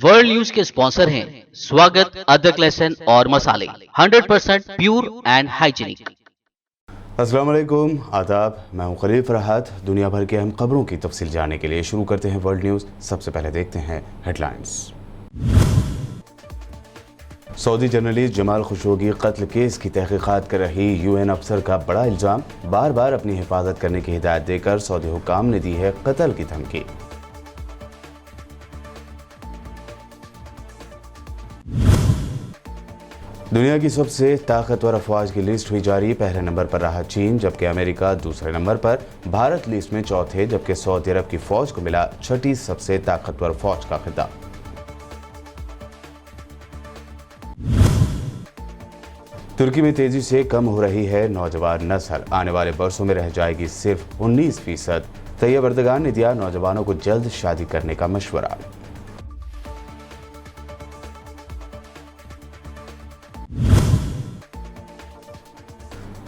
World news के sponsor हैं स्वागत, अदरक, लहसुन और मसाले 100% प्योर एंड हाइजीनिक। अस्सलाम वालेकुम, आदाब। मैं हूं खलील फरहाद। दुनिया भर की अहम खबरों की तफसील जानने के लिए शुरू करते हैं वर्ल्ड न्यूज़। सबसे पहले देखते हैं headlines. Saudi journalist Jamal Khashoggi कत्ल केस की तहकीकात कर रही यूएन अफसर का बड़ा इल्ज़ाम। बार बार अपनी हिफाजत करने की हिदायत देकर सऊदी हुकाम ने दी है कत्ल की धमकी। दुनिया की सबसे ताकतवर अफवाज की लिस्ट हुई जारी। पहले नंबर पर रहा चीन, जबकि अमेरिका दूसरे नंबर पर। भारत लिस्ट में चौथे, जबकि सऊदी अरब की फौज को मिला छठी सबसे ताकतवर फौज का खिताब। तुर्की में तेजी से कम हो रही है नौजवान नस्ल। आने वाले बरसों में रह जाएगी सिर्फ 19%। तैयब अर्दगान ने दिया नौजवानों को जल्द शादी करने का मशवरा।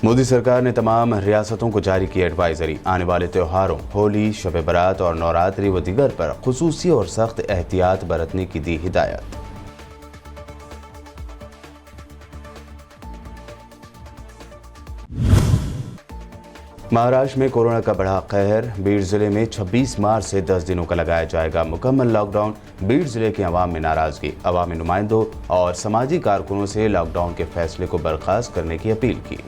मोदी सरकार ने तमाम रियासतों को जारी की एडवाइजरी। आने वाले त्योहारों होली, शब बरात और नवरात्रि व दीगर पर खुसूसी और सख्त एहतियात बरतने की दी हिदायत। महाराष्ट्र में कोरोना का बढ़ा कहर। बीड जिले में 26 मार्च से 10 दिनों का लगाया जाएगा मुकम्मल लॉकडाउन। बीड जिले के अवाम में नाराजगी। अवामी नुमाइंदों और समाजी कारकुनों से लॉकडाउन के फैसले को बर्खास्त करने की अपील की।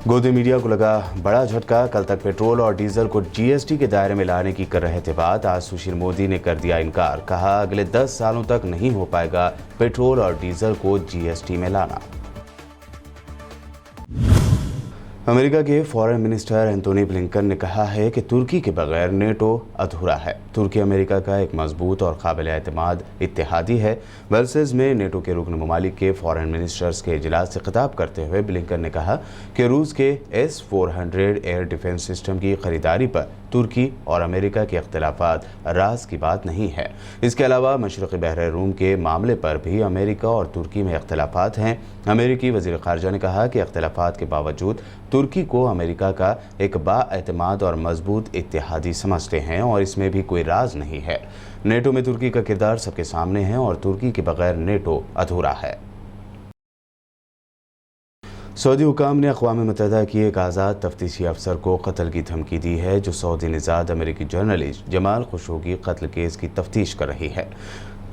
गोदी मीडिया को लगा बड़ा झटका। कल तक पेट्रोल और डीजल को जीएसटी के दायरे में लाने की कर रहे थे बात। आज सुशील मोदी ने कर दिया इनकार। कहा अगले 10 सालों तक नहीं हो पाएगा पेट्रोल और डीजल को जीएसटी में लाना। अमेरिका के फॉरेन मिनिस्टर एंटोनी ब्लिंकन ने कहा है कि तुर्की के बगैर नेटो अधूरा है। तुर्की अमेरिका का एक मजबूत और काबिल एतमाद इत्तेहादी है। ब्रसेल्स में नेटो के रुकन ममालिक के फॉरेन मिनिस्टर्स के इजलास से खिताब करते हुए ब्लिंकन ने कहा कि रूस के S-400 एयर डिफेंस सिस्टम की खरीदारी पर तुर्की और अमेरिका के अख्तिलाफात राज की बात नहीं है। इसके अलावा मशरक़ी बहर रूम के मामले पर भी अमेरिका और तुर्की में अख्तिलाफात हैं। अमेरिकी वज़ीर ख़ारजा ने कहा कि अख्तिलाफात के बावजूद तुर्की को अमेरिका का एक बाएतमाद और मजबूत इत्तेहादी समझते हैं और इसमें भी कोई राज नहीं है। नेटो में तुर्की का किरदार सबके सामने है और तुर्की के बगैर नेटो अधूरा है। सऊदी हुकाम ने अक़वाम मुत्तहिदा की एक आज़ाद तफ्तीशी अफसर को कत्ल की धमकी दी है, जो सऊदी निज़ाद अमेरिकी जर्नलिस्ट जमाल खशोगी कत्ल केस की तफ्तीश कर रही है।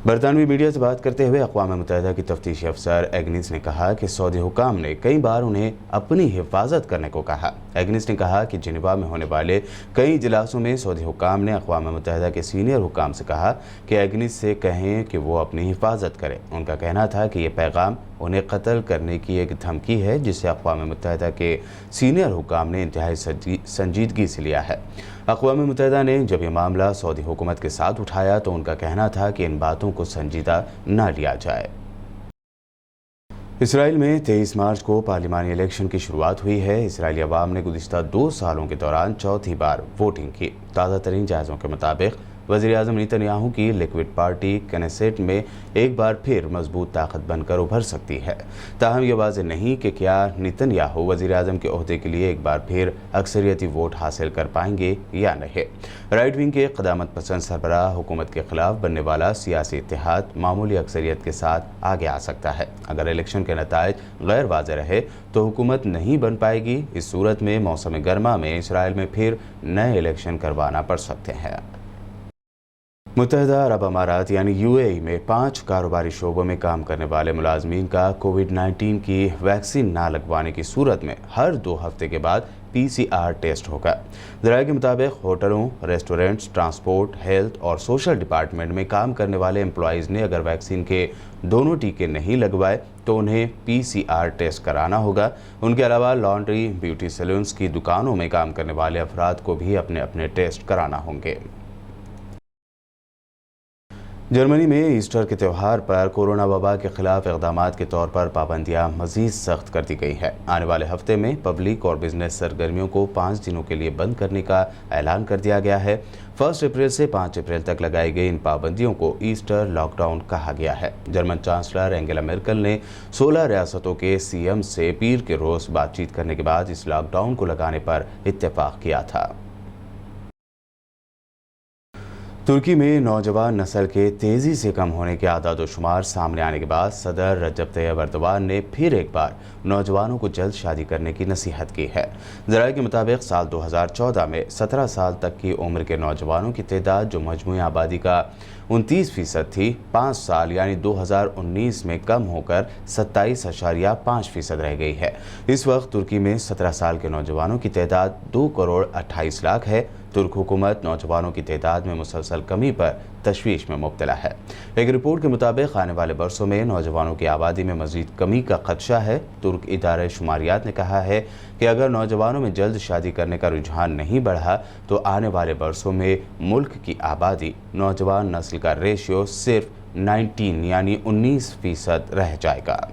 बरतानवी मीडिया से बात करते हुए अक़वाम मुत्तहिदा की तफ्तीशी अफसर एग्निस ने कहा कि सऊदी हुकाम ने कई बार उन्हें अपनी हिफाजत करने को कहा। एग्निस ने कहा कि जिनेवा में होने वाले कई इजलासों में सऊदी हुकाम ने अक़वाम मुत्तहिदा के सीनियर हुकाम से कहा कि एग्निस से कहें कि वो अपनी हिफाजत करें। उनका कहना था कि ये पैगाम उन्हें कत्ल करने की एक धमकी है, जिसे अक़वाम मुत्तहिदा के सीनियर हुकाम ने इंतहाई संजीदगी से लिया है। अक़वाम मुत्तहिदा ने जब ये मामला सऊदी हुकूमत के साथ उठाया तो उनका कहना था कि इन बातों को संजीदा न लिया जाए। इसराइल में 23 मार्च को पार्लिमानी इलेक्शन की शुरुआत हुई है। इसराइली अवाम ने गुज़िश्ता 2 सालों के दौरान चौथी बार वोटिंग की। ताज़ा तरीन जायज़ों के मुताबिक वज़ीर आज़म नेतन्याहू की लिक्विड पार्टी कनेसेट में एक बार फिर मजबूत ताकत बनकर उभर सकती है। ताहम यह वाज़ेह नहीं कि क्या नेतन्याहू वज़ीर आज़म के ओहदे के लिए एक बार फिर अक्सरियती वोट हासिल कर पाएंगे या नहीं। राइट विंग के क़दामत पसंद सरबराह हुकूमत के खिलाफ बनने वाला सियासी इत्तेहाद मामूली अक्सरियत के साथ आगे आ सकता है। अगर इलेक्शन के नताइज गैर वाज़ेह रहे तो हुकूमत नहीं बन पाएगी। इस सूरत में मौसम गर्मा में इसराइल में फिर नए इलेक्शन करवाना पड़ सकते हैं। मुत्तहिदा अरब अमारात यानी यूएई में 5 कारोबारी शोबों में काम करने वाले मुलाजमीन का कोविड-19 की वैक्सीन ना लगवाने की सूरत में हर 2 हफ्ते के बाद PCR टेस्ट होगा। ज़राए के मुताबिक होटलों, रेस्टोरेंट्स, ट्रांसपोर्ट, हेल्थ और सोशल डिपार्टमेंट में काम करने वाले एम्प्लॉयज़ ने अगर वैक्सीन के दोनों टीके नहीं लगवाए तो उन्हें PCR टेस्ट कराना होगा। उनके अलावा लॉन्ड्री, ब्यूटी सैलून्स की दुकानों में काम करने वाले अफराद को भी अपने अपने टेस्ट कराना होंगे। जर्मनी में ईस्टर के त्यौहार पर कोरोना वबा के खिलाफ इक़दामात के तौर पर पाबंदियां मज़ीद सख्त कर दी गई है। आने वाले हफ्ते में पब्लिक और बिजनेस सरगर्मियों को 5 दिनों के लिए बंद करने का ऐलान कर दिया गया है। 1 अप्रैल से 5 अप्रैल तक लगाई गई इन पाबंदियों को ईस्टर लॉकडाउन कहा गया है। जर्मन चांसलर एंगेला मेर्केल ने 16 रियासतों के सीएम से पीर के रोज़ बातचीत करने के बाद इस लॉकडाउन को लगाने पर इत्तेफाक किया था। तुर्की में नौजवान नस्ल के तेजी से कम होने के आदाद-ओ-शुमार सामने आने के बाद सदर रजब तैयब अर्दवान ने फिर एक बार नौजवानों को जल्द शादी करने की नसीहत की है। ज़राए के मुताबिक साल 2014 में 17 साल तक की उम्र के नौजवानों की तादाद जो मजमूई आबादी का 29% थी, 5 साल यानी 2019 में कम होकर 27.5% रह गई है। इस वक्त तुर्की में 17 साल के नौजवानों की तादाद 2 करोड़ 28 लाख है। तुर्क हुकूमत नौजवानों की तादाद में मुसलसल कमी पर तशवीश में मुब्तला है। एक रिपोर्ट के मुताबिक आने वाले बरसों में नौजवानों की आबादी में मजीद कमी का खदशा है। तुर्क इदारे शुमारियात ने कहा है कि अगर नौजवानों में जल्द शादी करने का रुझान नहीं बढ़ा तो आने वाले बरसों में मुल्क की आबादी नौजवान नस्ल का रेशियो सिर्फ 19 यानी 19% रह जाएगा।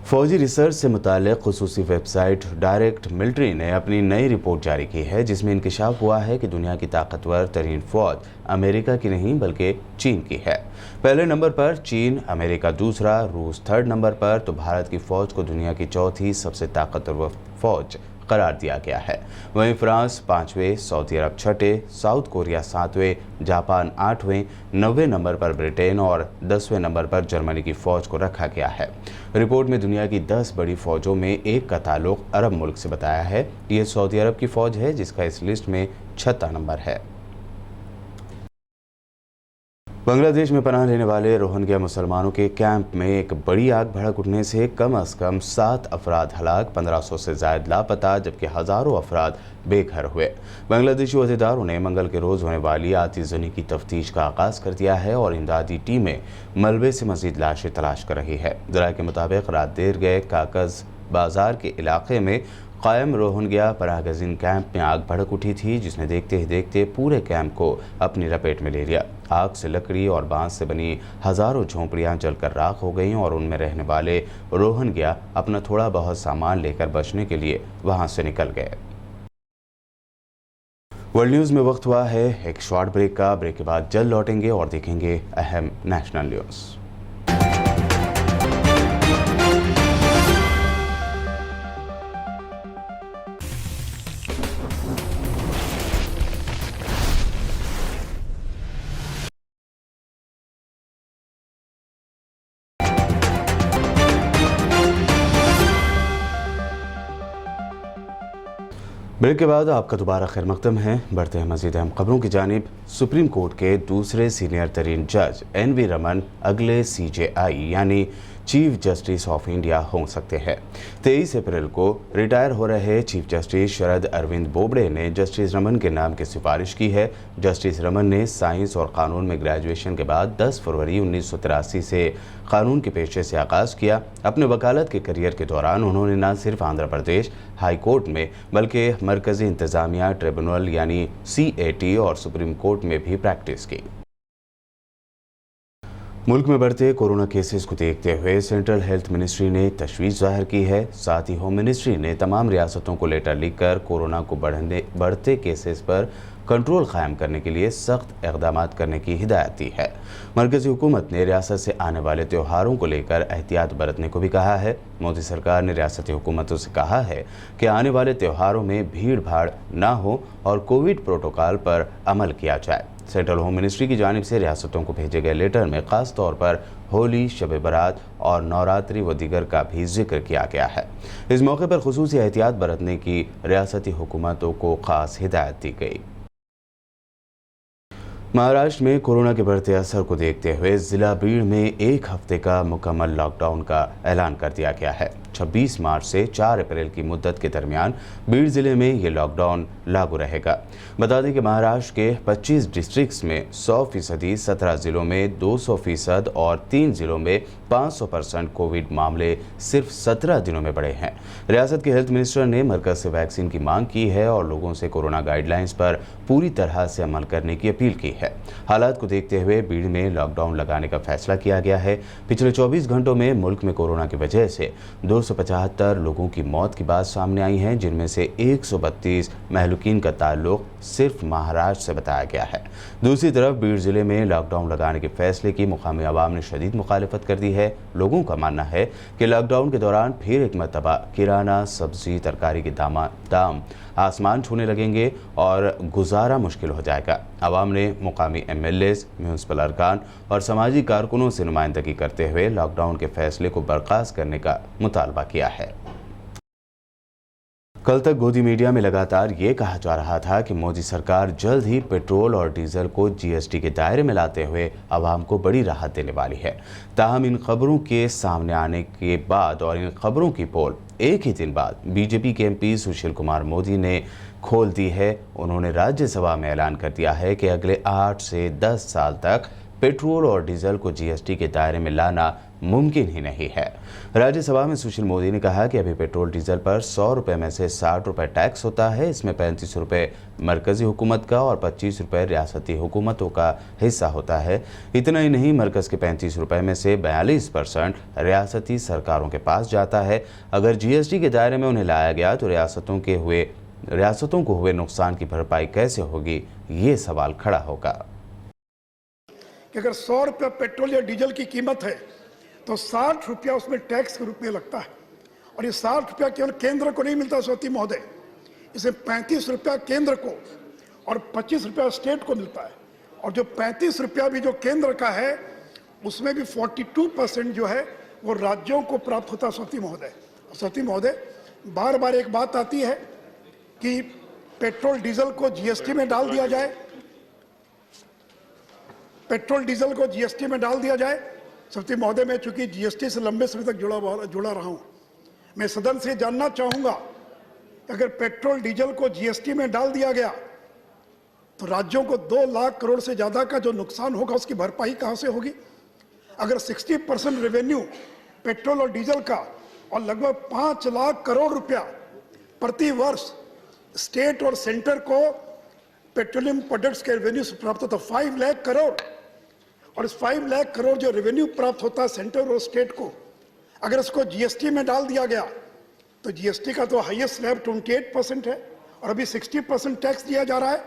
फौजी रिसर्च से मुताल्लिक़ खुसूसी वेबसाइट डायरेक्ट मिलिट्री ने अपनी नई रिपोर्ट जारी की है, जिसमें इंकशाफ हुआ है कि दुनिया की ताकतवर तरीन फौज अमेरिका की नहीं बल्कि चीन की है। पहले नंबर पर चीन, अमेरिका दूसरा, रूस थर्ड नंबर पर, तो भारत की फौज को दुनिया की चौथी सबसे ताकतवर फौज करार दिया गया है। वहीं फ्रांस 5वें, सऊदी अरब 6ठे, साउथ कोरिया 7वें, जापान 8वें, 9वें नंबर पर ब्रिटेन और 10वें नंबर पर जर्मनी की फौज को रखा गया है। रिपोर्ट में दुनिया की 10 बड़ी फौजों में एक का ताल्लुक अरब मुल्क से बताया है। ये सऊदी अरब की फौज है जिसका इस लिस्ट में 6वां नंबर है। बांग्लादेश में पनाह लेने वाले रोहिंग्या मुसलमानों के कैंप में एक बड़ी आग भड़क उठने से कम अज़ कम 7 अफराद हलाक, 1500 से ज़ायद लापता, जबकि हज़ारों अफराद बेघर हुए। बांग्लादेशी अहदेदारों ने मंगल के रोज़ होने वाली आतिशज़नी की तफ्तीश का आगाज़ कर दिया है और इमदादी टीमें मलबे से मज़ीद लाशें तलाश कर रही है। ज़राए के मुताबिक रात देर गए कागज़ बाजार के इलाके में कायम रोहिंग्या पनाहगज़ीन कैंप में आग भड़क उठी थी, जिसने देखते ही देखते पूरे कैंप को अपनी लपेट में ले लिया। आग से लकड़ी और बांस से बनी हज़ारों झोंपड़ियां जलकर राख हो गईं और उनमें रहने वाले रोहिंग्या अपना थोड़ा बहुत सामान लेकर बचने के लिए वहां से निकल गए। वर्ल्ड न्यूज़ में वक्त हुआ है एक शॉर्ट ब्रेक का। ब्रेक के बाद जल्द लौटेंगे और देखेंगे अहम नेशनल न्यूज़। ब्रेक के बाद आपका दोबारा खैर मकदम है। बढ़ते हैं मज़ीद अहम खबरों की जानिब। सुप्रीम कोर्ट के दूसरे सीनियर तरीन जज NV रमन अगले CJI यानी चीफ जस्टिस ऑफ इंडिया हो सकते हैं। 23 अप्रैल को रिटायर हो रहे चीफ जस्टिस शरद अरविंद बोबड़े ने जस्टिस रमन के नाम की सिफारिश की है। जस्टिस रमन ने साइंस और कानून में ग्रेजुएशन के बाद 10 फरवरी 1983 से कानून के पेशे से आगाज़ किया। अपने वकालत के करियर के दौरान उन्होंने न सिर्फ आंध्र प्रदेश हाई कोर्ट में बल्कि मरकज़ी इंतज़ामिया ट्रिब्यूनल यानी CAT और सुप्रीम कोर्ट में भी प्रैक्टिस की। मुल्क में बढ़ते कोरोना केसेस को देखते हुए सेंट्रल हेल्थ मिनिस्ट्री ने तशवीश जाहिर की है। साथ ही होम मिनिस्ट्री ने तमाम रियासतों को लेटर लिखकर कोरोना को बढ़ते केसेस पर कंट्रोल कायम करने के लिए सख्त इक़दाम करने की हिदायत दी है। मरकज़ी हुकूमत ने रियासत से आने वाले त्योहारों को लेकर एहतियात बरतने को भी कहा है। मोदी सरकार ने रियासती हुकूमतों से कहा है कि आने वाले त्योहारों में भीड़ भाड़ ना हो और कोविड प्रोटोकॉल पर अमल किया जाए। सेंट्रल होम मिनिस्ट्री की जानिब से रियासतों को भेजे गए लेटर में ख़ास तौर पर होली, शब बारात और नवरात्रि व दीगर का भी जिक्र किया गया है। इस मौके पर खुसूसी एहतियात बरतने की रियासती हुकूमतों को ख़ास हिदायत दी गई। महाराष्ट्र में कोरोना के बढ़ते असर को देखते हुए ज़िला बीड़ में 1 हफ्ते का मुकम्मल लॉकडाउन का ऐलान कर दिया गया है। 26 मार्च से 4 अप्रैल की मुद्दत के दरमियान बीड़ ज़िले में ये लॉकडाउन लागू रहेगा। बता दें कि महाराष्ट्र के 25 डिस्ट्रिक्ट्स में 100%, 17 ज़िलों में 200% और 3 ज़िलों में 500% कोविड मामले सिर्फ 17 दिनों में बढ़े हैं। रियासत के हेल्थ मिनिस्टर ने मरकज़ से वैक्सीन की मांग की है और लोगों से कोरोना गाइडलाइंस पर पूरी तरह से अमल करने की अपील की है। हालात को देखते हुए बीड़ में लॉकडाउन लगाने का फैसला किया गया है। पिछले 24 घंटों में मुल्क में कोरोना की वजह से 200 275 लोगों की मौत की बात सामने आई है, जिनमें से 132 महलूकीन का ताल्लुक सिर्फ महाराष्ट्र से बताया गया है। दूसरी तरफ बीड़ जिले में लॉकडाउन लगाने के फैसले की मुकामी आवाम ने शदीद मुखालिफत कर दी है। लोगों का मानना है कि लॉकडाउन के दौरान फिर एक मरतबा किराना, सब्जी, तरकारी के दाम आसमान छूने लगेंगे और गुजारा मुश्किल हो जाएगा। आवाम ने मुकामी MLAs, म्यूनसिपल अरकान और समाजी कारकुनों से नुमाइंदगी करते हुए लॉकडाउन के फैसले को बर्खास्त करने का मुतालबा किया है। कल तक गोदी मीडिया में लगातार ये कहा जा रहा था कि मोदी सरकार जल्द ही पेट्रोल और डीजल को GST के दायरे में लाते हुए आवाम को बड़ी राहत देने वाली है। ताहम इन खबरों के सामने आने के बाद और इन खबरों की पोल एक ही दिन बाद बीजेपी के MP सुशील कुमार मोदी ने खोल दी है। उन्होंने राज्यसभा में ऐलान कर दिया है कि अगले 8 से 10 साल तक पेट्रोल और डीजल को GST के दायरे में लाना मुमकिन ही नहीं है। राज्यसभा में सुशील मोदी ने कहा कि अभी पेट्रोल डीजल पर 100 रुपये में से 60 रुपये टैक्स होता है। इसमें 35 रुपये मरकज़ी हुकूमत का और 25 रुपये रियासती हुकूमतों का हिस्सा होता है। इतना ही नहीं, मरकज़ के 35 रुपये में से 42% रियासती सरकारों के पास जाता है। अगर GST के दायरे में उन्हें लाया गया तो रियासतों को हुए नुकसान की भरपाई कैसे होगी, ये सवाल खड़ा होगा। कि अगर 100 रुपया पेट्रोल या डीजल की कीमत है तो 60 रुपया उसमें टैक्स के रूप में लगता है। और ये 60 रुपया केवल केंद्र को नहीं मिलता सौती महोदय, इसे 35 रुपया केंद्र को और 25 रुपया स्टेट को मिलता है। और जो 35 रुपया भी जो केंद्र का है उसमें भी 42% जो है वो राज्यों को प्राप्त होता है सौती महोदय। सौती महोदय, बार बार एक बात आती है कि पेट्रोल डीजल को GST में डाल दिया जाए, पेट्रोल डीजल को GST में डाल दिया जाए। सौती महोदय, मैं चूंकि GST से लंबे समय तक जुड़ा रहा हूं, मैं सदन से जानना चाहूंगा कि अगर पेट्रोल डीजल को GST में डाल दिया गया तो राज्यों को 2 लाख करोड़ से ज्यादा का जो नुकसान होगा उसकी भरपाई कहां से होगी? अगर 60% रेवेन्यू पेट्रोल और डीजल का और लगभग 5 लाख करोड़ रुपया प्रति वर्ष स्टेट और सेंटर को पेट्रोलियम प्रोडक्ट्स के रेवेन्यू से प्राप्त होता, 5 लाख करोड़। और इस 5 लाख करोड़ जो रेवेन्यू प्राप्त होता है सेंटर और स्टेट को, अगर इसको GST में डाल दिया गया तो GST का तो हाईएस्ट स्लैब 28% है और अभी 60% टैक्स दिया जा रहा है।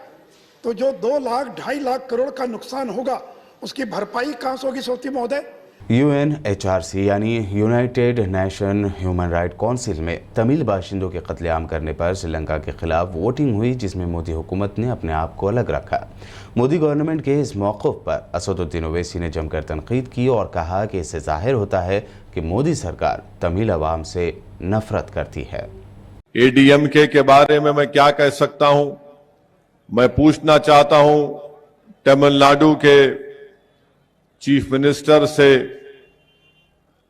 तो जो 2 लाख 2.5 लाख करोड़ का नुकसान होगा उसकी भरपाई कहां से होगी सौती महोदय? UNHRC यानी United nation human right council में तमिल बाशिंदों के कत्लेआम करने पर श्रीलंका के खिलाफ वोटिंग हुई, जिसमें मोदी हुकूमत ने अपने आप को अलग रखा। मोदी गवर्नमेंट के इस मौक़िफ़ पर असदुद्दीन ओवैसी ने जमकर तनकीद की और कहा कि इससे जाहिर होता है कि मोदी सरकार तमिल अवाम से नफरत करती है। ADMK के बारे में मैं क्या कह सकता हूं? मैं पूछना चाहता हूं तमिलनाडु के चीफ मिनिस्टर से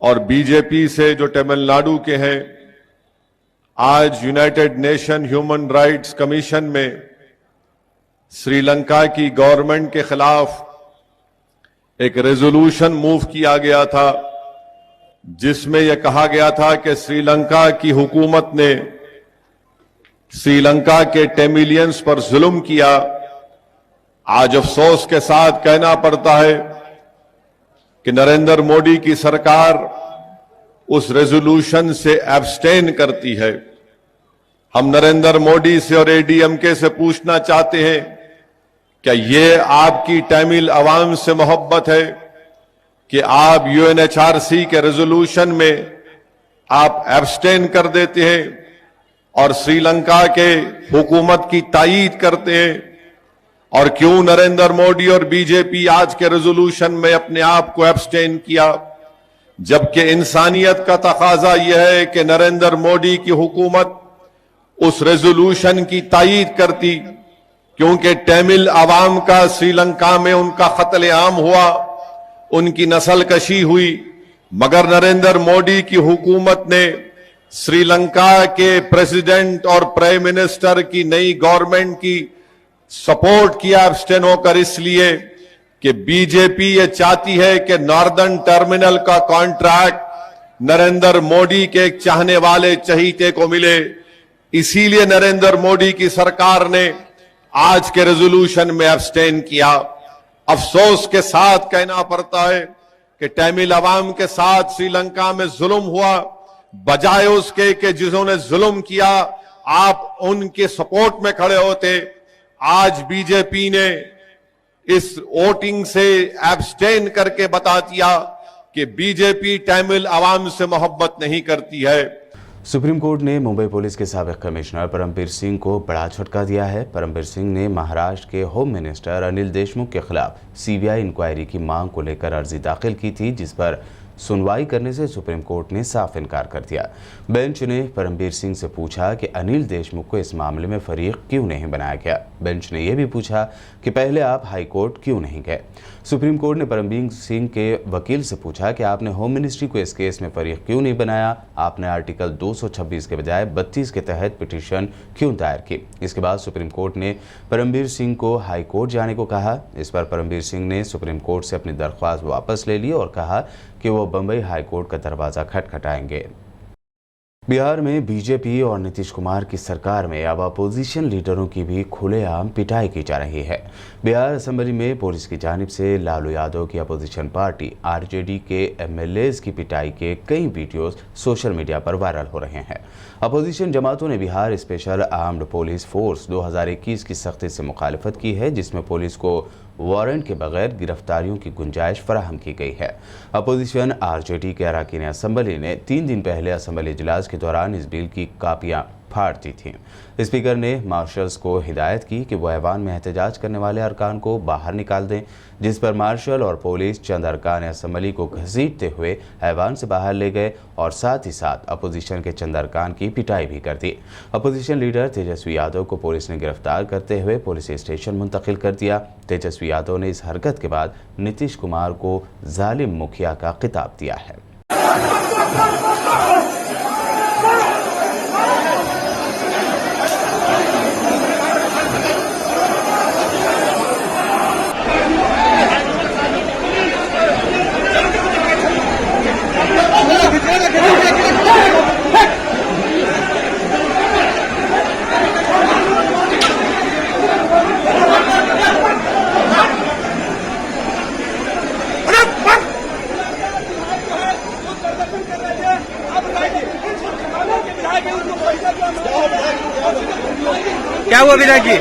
और बीजेपी से जो तमिलनाडु के हैं। आज United nation human rights commission में श्रीलंका की गवर्नमेंट के खिलाफ एक रेजोल्यूशन मूव किया गया था, जिसमें यह कहा गया था कि श्रीलंका की हुकूमत ने श्रीलंका के तमिलियंस पर जुल्म किया। आज अफसोस के साथ कहना पड़ता है कि नरेंद्र मोदी की सरकार उस रेजोल्यूशन से एब्स्टेन करती है। हम नरेंद्र मोदी से और ADMK से पूछना चाहते हैं, क्या ये आपकी तमिल अवाम से मोहब्बत है कि आप UNHRC के रेजोल्यूशन में आप एब्स्टेन कर देते हैं और श्रीलंका के हुकूमत की तायीद करते हैं? और क्यों नरेंद्र मोदी और बीजेपी आज के रेजोल्यूशन में अपने आप को एब्स्टेन किया, जबकि इंसानियत का तकाजा यह है कि नरेंद्र मोदी की हुकूमत उस रेजोल्यूशन की तायीद करती, क्योंकि तमिल अवाम का श्रीलंका में उनका कत्लेआम हुआ, उनकी नस्ल कशी हुई। मगर नरेंद्र मोदी की हुकूमत ने श्रीलंका के प्रेसिडेंट और प्राइम मिनिस्टर की नई गवर्नमेंट की सपोर्ट किया एब्स्टेन होकर, इसलिए कि बीजेपी ये चाहती है कि नॉर्दर्न टर्मिनल का कॉन्ट्रैक्ट नरेंद्र मोदी के एक चाहने वाले चहीते को मिले। इसीलिए नरेंद्र मोदी की सरकार ने आज के रेजोल्यूशन में एब्स्टेन किया। अफसोस के साथ कहना पड़ता है कि तमिल अवाम के साथ श्रीलंका में जुल्म हुआ, बजाय उसके कि जिन्होंने जुल्म किया आप उनके सपोर्ट में खड़े होते। आज बीजेपी ने इस वोटिंग से एब्सटेन करके बता दिया कि बीजेपी तमिल आवाम से मोहब्बत नहीं करती है। सुप्रीम कोर्ट ने मुंबई पुलिस के साबिक कमिश्नर परमबीर सिंह को बड़ा झटका दिया है। परमबीर सिंह ने महाराष्ट्र के होम मिनिस्टर अनिल देशमुख के खिलाफ सीबीआई इंक्वायरी की मांग को लेकर अर्जी दाखिल की थी, जिस पर सुनवाई करने से सुप्रीम कोर्ट ने साफ इनकार कर दिया। बेंच ने परमबीर सिंह से पूछा कि अनिल देशमुख को इस मामले में फरीक क्यों नहीं बनाया गया। बेंच ने यह भी पूछा कि पहले आप हाई कोर्ट क्यों नहीं गए। सुप्रीम कोर्ट ने परमबीर सिंह के वकील से पूछा कि आपने होम मिनिस्ट्री को इस केस में फरीक क्यों नहीं बनाया, आपने आर्टिकल 226 के बजाय 32 के तहत पिटीशन क्यों दायर की। इसके बाद सुप्रीम कोर्ट ने परमबीर सिंह को हाई कोर्ट जाने को कहा। इस पर परमबीर सिंह ने सुप्रीम कोर्ट से अपनी दरख्वास्त वापस ले ली और कहा कि वो बंबई हाई कोर्ट का दरवाजा खटखटाएंगे। बिहार में बीजेपी और नीतीश कुमार की सरकार में अब अपोजिशन लीडरों की भी खुलेआम पिटाई की जा रही है। बिहार असेंबली में पुलिस की जानिब से लालू यादव की अपोजिशन पार्टी आरजेडी के एमएलएज की पिटाई के कई वीडियोस सोशल मीडिया पर वायरल हो रहे हैं। अपोजिशन जमातों ने Bihar special armed police force 2021 की सख्ती से मुखालिफत की है, जिसमें पुलिस को वारंट के बगैर गिरफ्तारियों की गुंजाइश फराहम की गई है। अपोजिशन आरजेडी के अरकान असेंबली ने 3 दिन पहले असेंबली इजलास के दौरान इस बिल की कापियां फाड़ दी थी। स्पीकर ने मार्शल्स को हिदायत की कि वो ऐवान में एहतजाज करने वाले अरकान को बाहर निकाल दें, जिस पर मार्शल और पुलिस चंद अरकान असेंबली को घसीटते हुए ऐवान से बाहर ले गए और साथ ही साथ अपोजिशन के चंद अरकान की पिटाई भी कर दी। अपोजिशन लीडर तेजस्वी यादव को पुलिस ने गिरफ्तार करते हुए पुलिस स्टेशन मुंतकिल कर दिया। तेजस्वी यादव ने इस हरकत के बाद नीतीश कुमार को जालिम मुखिया का खिताब दिया है। क्या हुआ विधायक जी?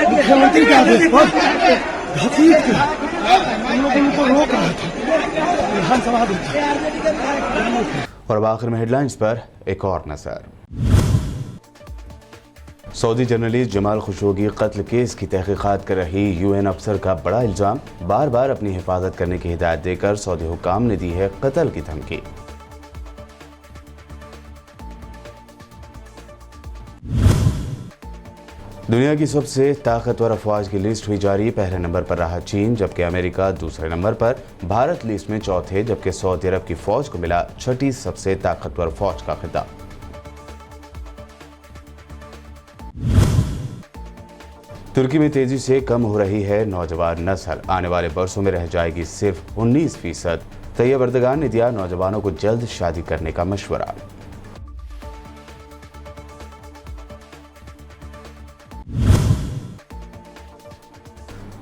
मुख्यमंत्री के आदेश पर घसीट के हम लोगों को रोक रहा था विधानसभा में। और अब आखिर में हेडलाइंस पर एक और नजर। सऊदी जर्नलिस्ट जमाल खशोगी कत्ल केस की तहकीकात कर रही यूएन अफसर का बड़ा इल्जाम, बार बार अपनी हिफाजत करने की हिदायत देकर सऊदी हुकाम ने दी है कत्ल की धमकी। दुनिया की सबसे ताकतवर अफवाज की लिस्ट हुई जारी। पहले नंबर पर रहा चीन, जबकि अमेरिका दूसरे नंबर पर। भारत लिस्ट में चौथे, जबकि सऊदी अरब की फौज को मिला छठी सबसे ताकतवर फौज का खिताब। तुर्की में तेजी से कम हो रही है नौजवान नस्ल, आने वाले बरसों में रह जाएगी सिर्फ 19%। तैयब अर्दगान ने दिया नौजवानों को जल्द शादी करने का मशवरा।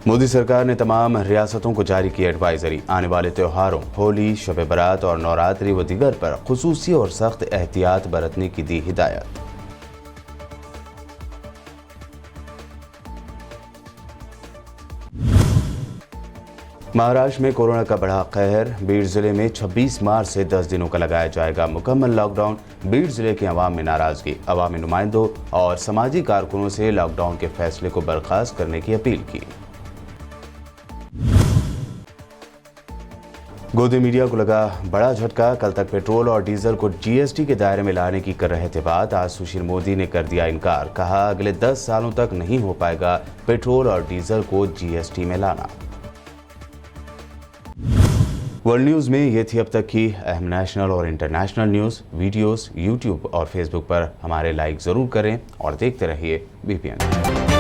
मोदी सरकार ने तमाम रियासतों को जारी की एडवाइजरी, आने वाले त्योहारों होली, शब बरात और नवरात्रि व दीगर पर खुसूसी और सख्त एहतियात बरतने की दी हिदायत। महाराष्ट्र में कोरोना का बड़ा कहर, बीड़ जिले में 26 मार्च से 10 दिनों का लगाया जाएगा मुकम्मल लॉकडाउन। बीड़ जिले के अवाम में नाराजगी, अवामी नुमाइंदों और समाजी कारकुनों से लॉकडाउन के फैसले को बर्खास्त करने की अपील की। गोदी मीडिया को लगा बड़ा झटका, कल तक पेट्रोल और डीजल को जीएसटी के दायरे में लाने की कर रहे थे बात, आज सुशील मोदी ने कर दिया इनकार। कहा अगले 10 सालों तक नहीं हो पाएगा पेट्रोल और डीजल को जीएसटी में लाना। वर्ल्ड न्यूज में ये थी अब तक की अहम नेशनल और इंटरनेशनल न्यूज। वीडियोस यूट्यूब और फेसबुक पर हमारे लाइक जरूर करें और देखते रहिए बीपीएन।